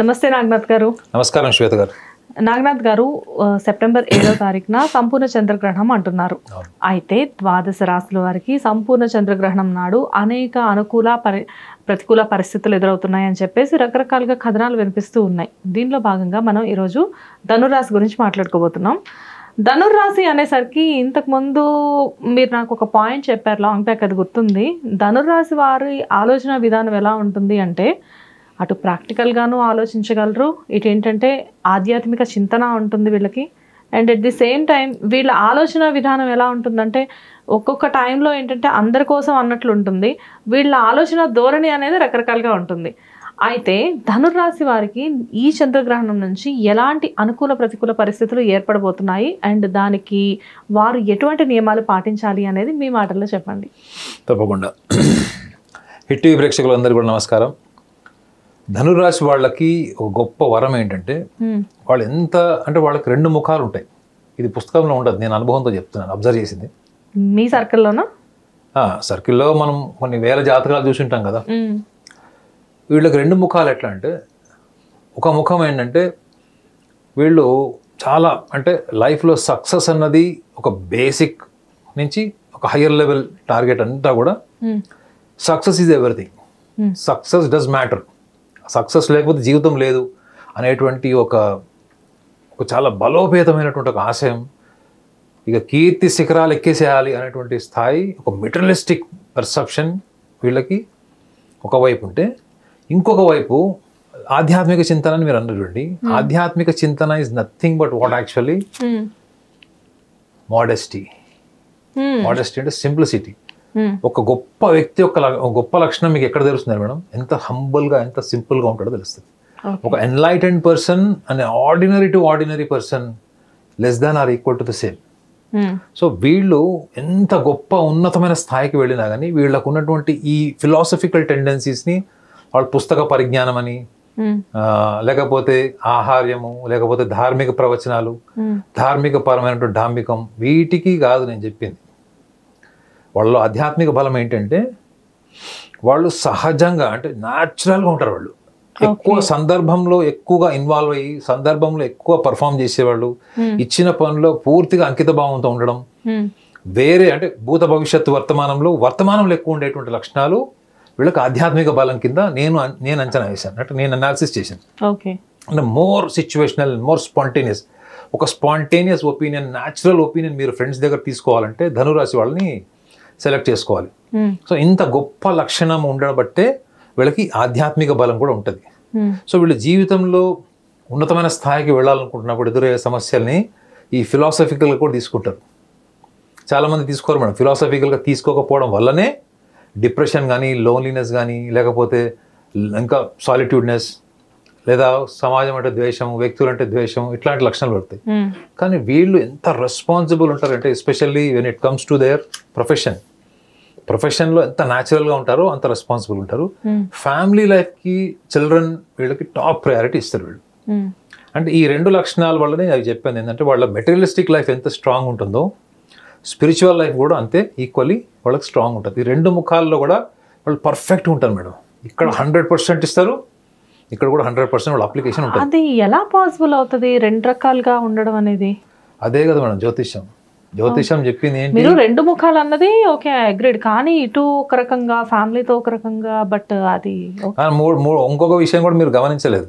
నమస్తే నాగనాథ్ గారు. నమస్కారం శ్వేత గారు. నాగనాథ్ గారు, సెప్టెంబర్ 7వ తారీఖున సంపూర్ణ చంద్రగ్రహణం అంటున్నారు. అయితే ద్వాదశ రాశుల వారికి సంపూర్ణ చంద్రగ్రహణం నాడు అనేక అనుకూల ప్రతికూల పరిస్థితులు ఎదురవుతున్నాయని చెప్పేసి రకరకాలుగా కథనాలు వినిపిస్తూ ఉన్నాయి. దీనిలో భాగంగా మనం ఈరోజు ధనుర్రాశి గురించి మాట్లాడుకోబోతున్నాం. ధనుర్రాశి అనేసరికి ఇంతకుముందు మీరు నాకు ఒక పాయింట్ చెప్పారు, లాంగ్ బ్యాక్, అది గుర్తుంది. ధనుర్రాశి వారి ఆలోచన విధానం ఎలా ఉంటుంది అంటే, అటు ప్రాక్టికల్గాను ఆలోచించగలరు, ఇటు ఏంటంటే ఆధ్యాత్మిక చింతన ఉంటుంది వీళ్ళకి. And at the same time వీళ్ళ ఆలోచన విధానం ఎలా ఉంటుందంటే, ఒక్కొక్క టైంలో ఏంటంటే అందరి కోసం అన్నట్లు ఉంటుంది. వీళ్ళ ఆలోచన ధోరణి అనేది రకరకాలుగా ఉంటుంది. అయితే ధనుర్రాశి వారికి ఈ చంద్రగ్రహణం నుంచి ఎలాంటి అనుకూల ప్రతికూల పరిస్థితులు ఏర్పడబోతున్నాయి, అండ్ దానికి వారు ఎటువంటి నియమాలు పాటించాలి అనేది మీ మాటల్లో చెప్పండి. తప్పకుండా. హిట్ టీవీ ప్రేక్షకులందరికీ కూడా నమస్కారం. ధనుర్రాశి వాళ్ళకి ఒక గొప్ప వరం ఏంటంటే, వాళ్ళు ఎంత అంటే వాళ్ళకి రెండు ముఖాలు ఉంటాయి. ఇది పుస్తకంలో ఉండదు, నేను అనుభవంతో చెప్తున్నాను, అబ్జర్వ్ చేసింది. మీ సర్కిల్లోనా? సర్కిల్లో మనం కొన్ని వేల జాతకాలు చూసింటాం కదా. వీళ్ళకి రెండు ముఖాలు ఎట్లా అంటే, ఒక ముఖం ఏంటంటే వీళ్ళు చాలా అంటే లైఫ్లో సక్సెస్ అన్నది ఒక బేసిక్ నుంచి ఒక హయ్యర్ లెవెల్ టార్గెట్ అంతా కూడా success is everything, success does matter, success లేకపోతే జీవితం లేదు అనేటువంటి ఒక చాలా బలోపేతమైనటువంటి ఒక ఆశయం, ఇక కీర్తి శిఖరాలు ఎక్కేసేయాలి అనేటువంటి స్థాయి, ఒక మెటీరియలిస్టిక్ పర్సెప్షన్ వీళ్ళకి ఒకవైపు ఉంటే, ఇంకొక వైపు ఆధ్యాత్మిక చింతన అని మీరు అన్నటువంటి ఆధ్యాత్మిక చింతన is nothing but what actually modesty. Modesty అంటే సింప్లిసిటీ. ఒక గొప్ప వ్యక్తి యొక్క గొప్ప లక్షణం మీకు ఎక్కడ తెలుస్తుంది మేడం? ఎంత హంబుల్గా, ఎంత సింపుల్గా ఉంటాడో తెలుస్తుంది. ఒక enlightened person and ordinary to ordinary person less than or equal to the same. So వీళ్ళు ఎంత గొప్ప ఉన్నతమైన స్థాయికి వెళ్ళినా కానీ వీళ్ళకు ఉన్నటువంటి ఈ ఫిలాసఫికల్ టెండెన్సీస్ని వాళ్ళ పుస్తక పరిజ్ఞానం అని, లేకపోతే ఆహార్యము, లేకపోతే ధార్మిక ప్రవచనాలు, ధార్మిక పరమైనటువంటి డాంబికం, వీటికి కాదు నేను చెప్పింది. వాళ్ళ ఆధ్యాత్మిక బలం ఏంటంటే వాళ్ళు సహజంగా అంటే న్యాచురల్గా ఉంటారు. వాళ్ళు ఎక్కువ సందర్భంలో ఎక్కువగా ఇన్వాల్వ్ అయ్యి సందర్భంలో ఎక్కువ పర్ఫామ్ చేసేవాళ్ళు, ఇచ్చిన పనిలో పూర్తిగా అంకిత భావంతో ఉండడం, వేరే అంటే భూత భవిష్యత్తు వర్తమానంలో ఎక్కువ ఉండేటువంటి లక్షణాలు వీళ్ళకి ఆధ్యాత్మిక బలం కింద నేను అంచనా వేశాను, అంటే నేను అనాలిసిస్ చేశాను. అంటే మోర్ సిచ్యువేషనల్, మోర్ స్పాంటేనియస్, ఒక స్పాంటేనియస్ ఒపీనియన్, న్యాచురల్ ఒపీనియన్ మీరు ఫ్రెండ్స్ దగ్గర తీసుకోవాలంటే ధనురాశి వాళ్ళని సెలెక్ట్ చేసుకోవాలి. సో ఇంత గొప్ప లక్షణం ఉండబట్టే వీళ్ళకి ఆధ్యాత్మిక బలం కూడా ఉంటుంది. సో వీళ్ళ జీవితంలో ఉన్నతమైన స్థాయికి వెళ్ళాలనుకుంటున్నప్పుడు ఎదురయ్యే సమస్యల్ని ఈ ఫిలాసఫికల్గా కూడా తీసుకుంటారు. చాలామంది తీసుకోరు మేడం. ఫిలాసఫికల్గా తీసుకోకపోవడం వల్లనే డిప్రెషన్ కానీ, లోన్లీనెస్ కానీ, లేకపోతే ఇంకా సాలిట్యూడ్నెస్, లేదా సమాజం అంటే ద్వేషం, వ్యక్తులు అంటే ద్వేషం, ఇట్లాంటి లక్షణాలు పడతాయి. కానీ వీళ్ళు ఎంత రెస్పాన్సిబుల్ ఉంటారంటే, especially when it comes to their ప్రొఫెషన్లో ఎంత న్యాచురల్గా ఉంటారో అంత రెస్పాన్సిబుల్ ఉంటారు. ఫ్యామిలీ లైఫ్కి, చిల్డ్రన్, వీళ్ళకి టాప్ ప్రయారిటీ ఇస్తారు వీళ్ళు. అంటే ఈ రెండు లక్షణాల వల్లనే అవి చెప్పాను ఏంటంటే, వాళ్ళ మెటీరియలిస్టిక్ లైఫ్ ఎంత స్ట్రాంగ్ ఉంటుందో స్పిరిచువల్ లైఫ్ కూడా అంతే ఈక్వల్లీ వాళ్ళకి స్ట్రాంగ్ ఉంటుంది. ఈ రెండు ముఖాల్లో కూడా వాళ్ళు పర్ఫెక్ట్గా ఉంటారు మేడం. ఇక్కడ 100% ఇస్తారు, ఇక్కడ కూడా 100% వాళ్ళ అప్లికేషన్ ఉంటుంది. అది ఎలా పాసిబుల్ అవుతుంది రెండు రకాలుగా ఉండడం అనేది? అదే కదా మేడం జ్యోతిషం చెప్పింది ఏంటి? మీరు రెండు ముఖాలు అన్నది ఓకే, అగ్రీడ్. కానీ ఇటు ఒక రకంగా, ఫ్యామిలీతో ఒక రకంగా, బట్ అది ఇంకొక విషయం కూడా మీరు గమనించలేదు.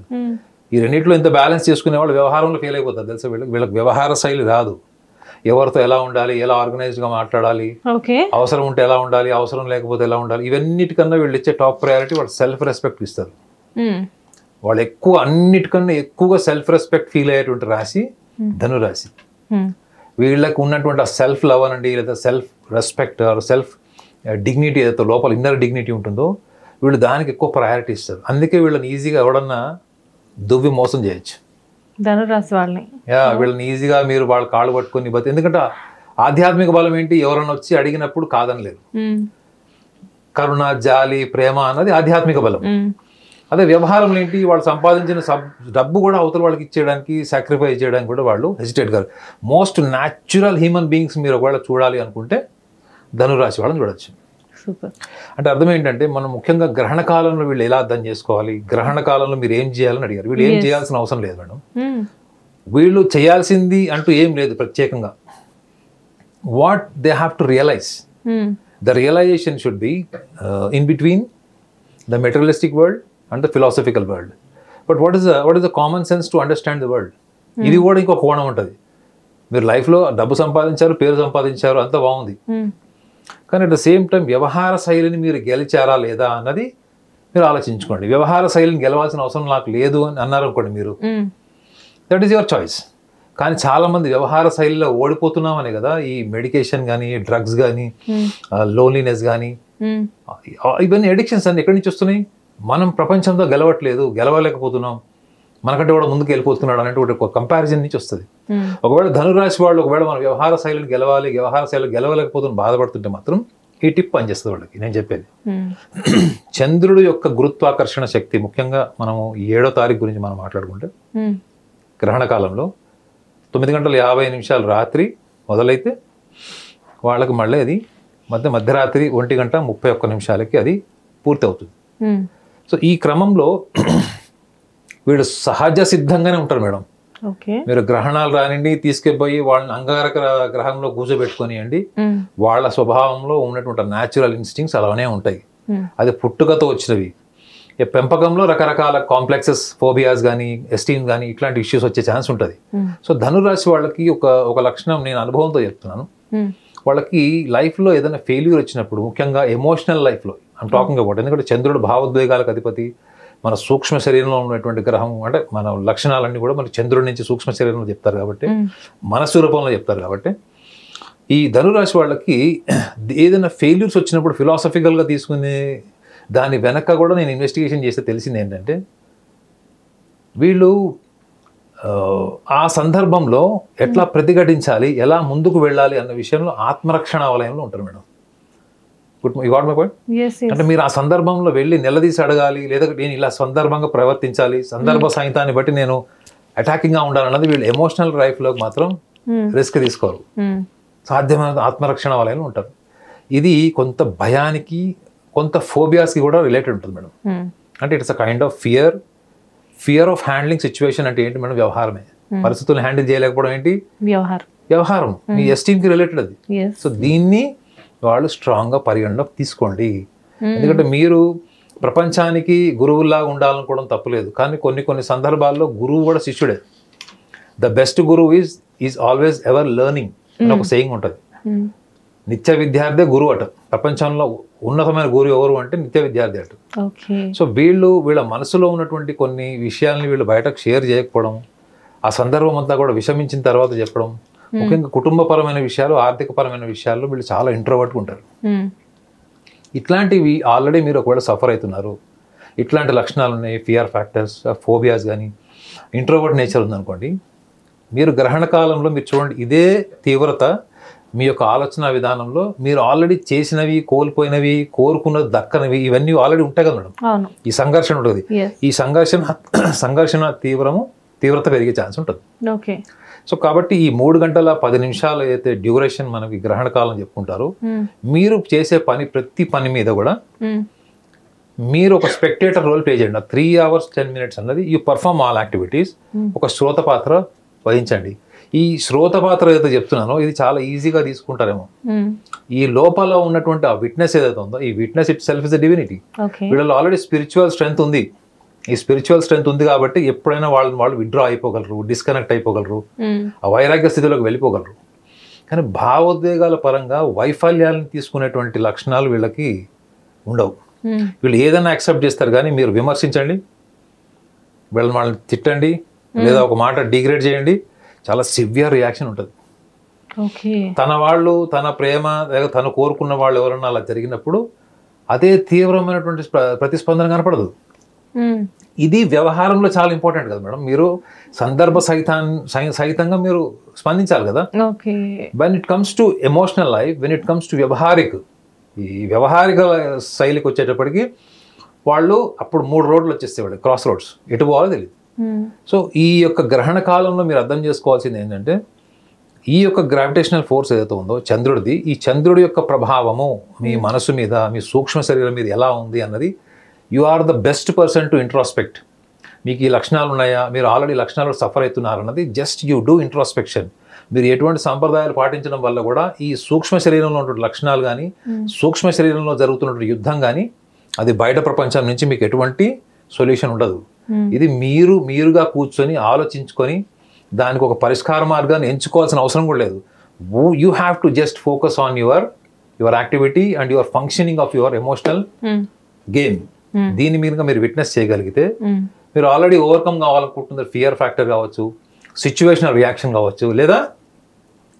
ఈ రెండింటిలో ఎంత బ్యాలెన్స్ చేసుకునే వాళ్ళు వ్యవహారంలో ఫెయిల్ అయిపోతారు తెలుసా. వీళ్ళకి వ్యవహార శైలి రాదు. ఎవరితో ఎలా ఉండాలి, ఎలా ఆర్గనైజ్డ్గా మాట్లాడాలి, అవసరం ఉంటే ఎలా ఉండాలి, అవసరం లేకపోతే ఎలా ఉండాలి, ఇవన్నిటికన్నా వీళ్ళు ఇచ్చే టాప్ ప్రయారిటీ వాళ్ళు సెల్ఫ్ రెస్పెక్ట్ ఇస్తారు. వాళ్ళు అన్నిటికన్నా ఎక్కువగా సెల్ఫ్ రెస్పెక్ట్ ఫీల్ అయ్యేటువంటి రాశి ధనురాశి. వీళ్ళకి ఉన్నటువంటి ఆ సెల్ఫ్ లవ్ అనండి, లేదా self respect or self dignity ఏదైతే లోపల ఇన్నర్ డిగ్నిటీ ఉంటుందో వీళ్ళు దానికి ఎక్కువ ప్రయారిటీ ఇస్తారు. అందుకే వీళ్ళని ఈజీగా ఎవడన్నా దువ్వి మోసం చేయొచ్చు ధనురాశి వాళ్ళని. వీళ్ళని ఈజీగా మీరు వాళ్ళ కాళ్ళు పట్టుకొని ఎందుకంటే ఆధ్యాత్మిక బలం ఏంటి? ఎవరన్నా వచ్చి అడిగినప్పుడు కాదనలేదు. కరుణ, జాలి, ప్రేమ అన్నది ఆధ్యాత్మిక బలం. అదే వ్యవహారంలో ఏంటి? వాళ్ళు సంపాదించిన డబ్బు కూడా అవతల వాళ్ళకి ఇచ్చేయడానికి, సాక్రిఫైస్ చేయడానికి కూడా వాళ్ళు హెసిటేట్ కాదు. మోస్ట్ న్యాచురల్ హ్యూమన్ బీయింగ్స్ మీరు ఒకవేళ చూడాలి అనుకుంటే ధనురాశి వాళ్ళని చూడొచ్చు. సూపర్. అంటే అర్థం ఏంటంటే మనం ముఖ్యంగా గ్రహణ కాలంలో వీళ్ళు ఎలా అర్థం చేసుకోవాలి, గ్రహణ కాలంలో మీరు ఏం చేయాలని అడిగారు. వీళ్ళు ఏం చేయాల్సిన అవసరం లేదు మేడం. వీళ్ళు చేయాల్సింది అంటూ ఏం లేదు ప్రత్యేకంగా. What they have to realise, the realisation should be in between the materialistic world and the philosophical world. But what is the common sense to understand the world. ఇది కూడా ఇంకో కోణం ఉంటుంది. మీరు లైఫ్లో డబ్బు సంపాదించారు, పేరు సంపాదించారు, అంతా బాగుంది. కానీ అట్ ద సేమ్ టైం వ్యవహార శైలిని మీరు గెలిచారా లేదా అన్నది మీరు ఆలోచించుకోండి. వ్యవహార శైలిని గెలవాల్సిన అవసరం నాకు లేదు అని అన్నారు అనుకోండి మీరు, దట్ ఈస్ యువర్ చాయిస్. కానీ చాలా మంది వ్యవహార శైలిలో ఓడిపోతున్నామనే కదా ఈ మెడికేషన్ కానీ, డ్రగ్స్ కానీ, లోన్లీనెస్ కానీ, ఇవన్నీ అడిక్షన్స్ అన్ని ఎక్కడి నుంచి వస్తున్నాయి? మనం ప్రపంచంతో గెలవలేకపోతున్నాం, మనకంటే కూడా ముందుకు వెళ్ళిపోతున్నాడు అనేది ఒక కంపారిజన్ నుంచి వస్తుంది. ఒకవేళ ధనురాశి వాళ్ళు ఒకవేళ మన వ్యవహార శైలిని గెలవాలి, వ్యవహార శైలి గెలవలేకపోతున్న బాధపడుతుంటే మాత్రం ఈ టిప్ పనిచేస్తుంది వాళ్ళకి. నేను చెప్పేది చంద్రుడు యొక్క గురుత్వాకర్షణ శక్తి, ముఖ్యంగా మనము 7వ తారీఖు గురించి మనం మాట్లాడుకుంటే గ్రహణ కాలంలో 9:50 రాత్రి మొదలైతే వాళ్ళకి మళ్ళీ అది మధ్యరాత్రి 1:31 అది పూర్తి అవుతుంది. సో ఈ క్రమంలో వీళ్ళు సహజ సిద్ధంగానే ఉంటారు మేడం. మీరు గ్రహణాలు రానివ్వండి, తీసుకెళ్ళిపోయి వాళ్ళని అంగారక గ్రహంలో కూర్చోబెట్టుకొనియండి, వాళ్ళ స్వభావంలో ఉన్నటువంటి న్యాచురల్ ఇన్స్టింక్ట్స్ అలానే ఉంటాయి. అది పుట్టుకతో వచ్చినవి. పెంపకంలో రకరకాల కాంప్లెక్సెస్, ఫోబియాస్ కానీ, ఎస్టీమ్ కానీ ఇట్లాంటి ఇష్యూస్ వచ్చే ఛాన్స్ ఉంటుంది. సో ధనురాశి వాళ్ళకి ఒక లక్షణం నేను అనుభవంతో చెప్తున్నాను. వాళ్ళకి లైఫ్లో ఏదైనా ఫెయిల్యూర్ వచ్చినప్పుడు, ముఖ్యంగా ఎమోషనల్ లైఫ్లో ఐమ్ టాకింగ్ అబౌట్, ఎందుకంటే చంద్రుడు భావోద్వేగాలకు అధిపతి, మన సూక్ష్మ శరీరంలో ఉన్నటువంటి గ్రహం, అంటే మన లక్షణాలన్నీ కూడా మన చంద్రుడి నుంచి సూక్ష్మ శరీరంలో చెప్తారు కాబట్టి, మనస్సు రూపంలో చెప్తారు కాబట్టి, ఈ ధనురాశి వాళ్ళకి ఏదైనా ఫెయిల్యూర్స్ వచ్చినప్పుడు ఫిలాసఫికల్గా తీసుకునే దాని వెనక కూడా నేను ఇన్వెస్టిగేషన్ చేస్తే తెలిసింది ఏంటంటే, వీళ్ళు ఆ సందర్భంలో ఎట్లా ప్రతిఘటించాలి, ఎలా ముందుకు వెళ్ళాలి అన్న విషయంలో ఆత్మరక్షణ వలయంలో ఉంటారు madam. You got my point? అంటే మీరు ఆ సందర్భంలో వెళ్ళి నిలదీసి అడగాలి, లేదా నేను ఇలా సందర్భంగా ప్రవర్తించాలి, సందర్భ సహితాన్ని బట్టి నేను అటాకింగ్గా ఉండాలన్నది వీళ్ళు ఎమోషనల్ లైఫ్లోకి మాత్రం రిస్క్ తీసుకోరు. సాధ్యమైన ఆత్మరక్షణ వలయంలో ఉంటారు. ఇది కొంత భయానికి, కొంత ఫోబియాస్కి కూడా రిలేటెడ్ ఉంటుంది మేడం. అంటే it's a kind of fear of handling situation. అంటే ఏంటి మేడం? వ్యవహారమే. పరిస్థితులను హ్యాండిల్ చేయలేకపోవడం ఏంటి? వ్యవహారం. మీ ఎస్టీమ్కి రిలేటెడ్ అది. సో దీన్ని వాళ్ళు స్ట్రాంగ్గా పరిగణలోకి తీసుకోండి. ఎందుకంటే మీరు ప్రపంచానికి గురువులాగా ఉండాలనుకోవడం తప్పులేదు, కానీ కొన్ని సందర్భాల్లో గురువు కూడా శిష్యుడే. ద బెస్ట్ గురువు ఈజ్ ఆల్వేస్ ఎవర్ లెర్నింగ్ అని ఒక సేయింగ్ ఉంటుంది. నిత్య విద్యార్థి గురువు అట. ప్రపంచంలో ఉన్నతమైన గురువు ఎవరు అంటే నిత్య విద్యార్థి అట. సో వీళ్ళ మనసులో ఉన్నటువంటి కొన్ని విషయాల్ని వీళ్ళు బయటకు షేర్ చేయకపోవడం, ఆ సందర్భం అంతా కూడా విషమించిన తర్వాత చెప్పడం, ముఖ్యంగా కుటుంబపరమైన విషయాలు, ఆర్థికపరమైన విషయాల్లో వీళ్ళు చాలా ఇంట్రోవర్ట్గా ఉంటారు. ఇట్లాంటివి ఆల్రెడీ మీరు ఒకవేళ సఫర్ అవుతున్నారు, ఇట్లాంటి లక్షణాలు ఉన్నాయి, ఫియర్ ఫ్యాక్టర్స్, ఫోబియాస్ కానీ, ఇంట్రోవర్ట్ నేచర్ ఉందనుకోండి, మీరు గ్రహణ కాలంలో మీరు చూడండి, ఇదే తీవ్రత మీ యొక్క ఆలోచన విధానంలో మీరు ఆల్రెడీ చేసినవి, కోల్పోయినవి, కోరుకున్నది దక్కనివి, ఇవన్నీ ఆల్రెడీ ఉంటాయి కదా మేడం. ఈ సంఘర్షణ ఉంటుంది. ఈ సంఘర్షణ తీవ్రత పెరిగే ఛాన్స్ ఉంటుంది. సో కాబట్టి ఈ 3:10 అయితే డ్యూరేషన్ మనకి గ్రహణ కాలం చెప్పుకుంటారు. మీరు చేసే ప్రతి పని మీద కూడా మీరు ఒక స్పెక్టేటర్ రోల్ ప్లే చేయండి. 3 hours 10 minutes అన్నది యూ పర్ఫార్మ్ ఆల్ యాక్టివిటీస్. ఒక శ్రోత పాత్ర వహించండి. ఈ శ్రోత పాత్ర ఏదైతే చెప్తున్నానో ఇది చాలా ఈజీగా తీసుకుంటారేమో. ఈ లోపల ఉన్నటువంటి ఆ విట్నెస్ ఏదైతే ఉందో, ఈ witness it self is a divinity. వీళ్ళలో ఆల్రెడీ స్పిరిచువల్ స్ట్రెంగ్త్ ఉంది. ఈ స్పిరిచువల్ స్ట్రెంగ్త్ ఉంది కాబట్టి ఎప్పుడైనా వాళ్ళు విత్డ్రా అయిపోగలరు, డిస్కనెక్ట్ అయిపోగలరు, ఆ వైరాగ్య స్థితిలోకి వెళ్ళిపోగలరు. కానీ భావోద్వేగాల పరంగా వైఫల్యాలను తీసుకునేటువంటి లక్షణాలు వీళ్ళకి ఉండవు. వీళ్ళు ఏదైనా యాక్సెప్ట్ చేస్తారు, కానీ మీరు విమర్శించండి, వాళ్ళని తిట్టండి, లేదా ఒక మాట డిగ్రేడ్ చేయండి, చాలా సివియర్ రియాక్షన్ ఉంటుంది. తన ప్రేమ లేదా తను కోరుకున్న వాళ్ళు ఎవరన్నా అలా జరిగినప్పుడు అదే తీవ్రమైనటువంటి ప్రతిస్పందన కనపడదు. ఇది వ్యవహారంలో చాలా ఇంపార్టెంట్ కదా మేడం. మీరు సందర్భ సహితంగా మీరు స్పందించాలి కదా. When it comes to emotional life, when it comes to ఈ వ్యవహారిక శైలికి వచ్చేటప్పటికి వాళ్ళు అప్పుడు 3 రోడ్లు వచ్చేసేవాళ్ళు, క్రాస్ రోడ్స్, ఎటు పోవాలో తెలియదు. సో ఈ యొక్క గ్రహణ కాలంలో మీరు అర్థం చేసుకోవాల్సింది ఏంటంటే, ఈ యొక్క గ్రావిటేషనల్ ఫోర్స్ ఏదైతే ఉందో చంద్రుడిది, ఈ చంద్రుడి యొక్క ప్రభావము మీ మనసు మీద, మీ సూక్ష్మ శరీరం మీద ఎలా ఉంది అన్నది you are the best person to introspect. మీకు ఈ లక్షణాలు ఉన్నాయా, మీరు ఆల్రెడీ లక్షణాలు సఫర్ అవుతున్నారు అన్నది జస్ట్ యూ డూ ఇంట్రాస్పెక్షన్. మీరు ఎటువంటి సంప్రదాయాలు పాటించడం వల్ల కూడా ఈ సూక్ష్మ శరీరంలో ఉన్న లక్షణాలు కానీ, సూక్ష్మ శరీరంలో జరుగుతున్న యుద్ధం కానీ, అది బయట ప్రపంచం నుంచి మీకు ఎటువంటి సొల్యూషన్ ఉండదు. ఇది మీరుగా కూర్చొని ఆలోచించుకొని దానికి ఒక పరిష్కార మార్గాన్ని ఎంచుకోవాల్సిన అవసరం కూడా లేదు. You have to just focus on your activity and your functioning of your emotional game. దీని మీదుగా మీరు విట్నెస్ చేయగలిగితే మీరు ఆల్రెడీ ఓవర్కమ్ కావాలనుకుంటున్నారు. ఫియర్ ఫ్యాక్టర్ కావచ్చు, సిచ్యువేషనల్ రియాక్షన్ కావచ్చు, లేదా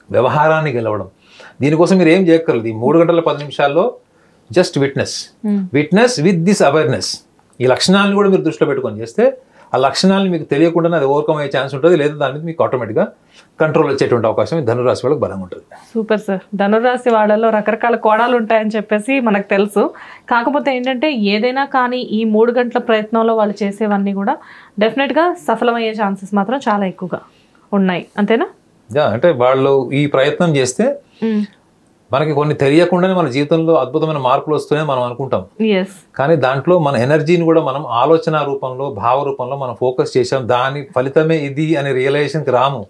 వ్యవహారాన్ని గెలవడం. దీనికోసం మీరు ఏం చేయక్కర్లేదు. ఈ 3 గంటల 10 నిమిషాల్లో just witness with this awareness. ఈ లక్షణాలను కూడా మీరు దృష్టిలో పెట్టుకొని చేస్తే ఆ లక్షణాలను మీకు తెలియకుండానే అది ఓవర్కమ్ అయ్యే ఛాన్స్ ఉంటుంది, లేదా దాని మీద మీకు ఆటోమేటిక్గా కంట్రోల్ వచ్చేటువంటి అవకాశం ఈ ధనురాశి వాళ్ళకి బలంగా ఉంటుంది. Super sir. ధనురాశి వాళ్ళలో రకరకాల కోణాలు ఉంటాయని చెప్పేసి మనకు తెలుసు. కాకపోతే ఏంటంటే ఏదైనా కానీ ఈ 3 గంటల ప్రయత్నంలో వాళ్ళు చేసేవన్నీ కూడా డెఫినెట్గా సఫలమయ్యే ఛాన్సెస్ మాత్రం చాలా ఎక్కువగా ఉన్నాయి, అంతేనా? అంటే వాళ్ళు ఈ ప్రయత్నం చేస్తే మనకి కొన్ని తెలియకుండానే మన జీవితంలో అద్భుతమైన మార్పులు వస్తున్నాయని మనం అనుకుంటాం. కానీ దాంట్లో మన ఎనర్జీని కూడా మనం ఆలోచన రూపంలో, భావ రూపంలో మనం ఫోకస్ చేసాం. దాని ఫలితమే ఇది అనే రియలైజేషన్కి రాము.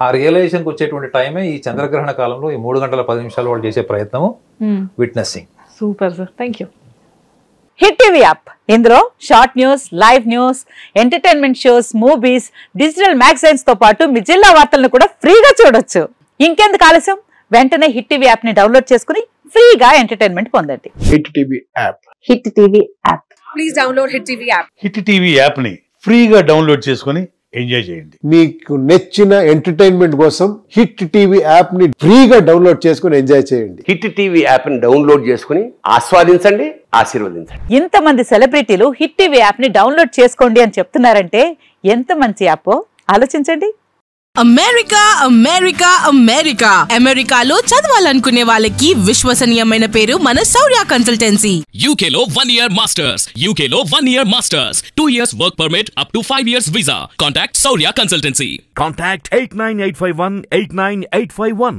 ఆ రియలైజేషన్కి వచ్చేటువంటి టైమే ఈ చంద్రగ్రహణ కాలంలో ఈ 3 గంటల 10 నిమిషాలు వాళ్ళు చేసే ప్రయత్నము witnessing. Super sir, thank you. Hit TV app, ఇందులో short news, live news, entertainment shows, movies, digital magazines తో పాటు మీ జిల్లా వార్తలను కూడా ఫ్రీగా చూడొచ్చు. ఇంకెందుకు ఆలస్యం, వెంటనే హిట్ టీవీ యాప్ ని డౌన్లోడ్ చేసుకుని ఫ్రీగా ఎంటర్టైన్మెంట్ పొందండి. Hit TV app. Hit TV app. Please download hit TV app. Hit TV app ని ఫ్రీగా డౌన్లోడ్ చేసుకుని ఎంజాయ్ చేయండి. మీకు నచ్చిన ఎంటర్టైన్మెంట్ కోసం హిట్ టీవీ యాప్ ని ఫ్రీగా డౌన్లోడ్ చేసుకుని ఎంజాయ్ చేయండి. హిట్ టీవీ యాప్ ని డౌన్లోడ్ చేసుకుని ఆస్వాదించండి, ఆశీర్వదించండి. ఇంతమంది సెలబ్రిటీలు హిట్ టీవీ యాప్ ని డౌన్లోడ్ చేసుకోండి అని చెప్తున్నారంటే ఎంత మంచి యాప్ ఆలోచించండి. అమెరికా అమెరికా అమెరికా అమెరికాలో చదవాలనుకునే వాళ్ళకి విశ్వసనీయమైన పేరు మన శౌర్య కన్సల్టెన్సీ. UK లో 1 year masters, UK లో 1 year masters, 2 years work permit up to 5 years visa. Contact Saurya Consultancy. Contact 89851 89851.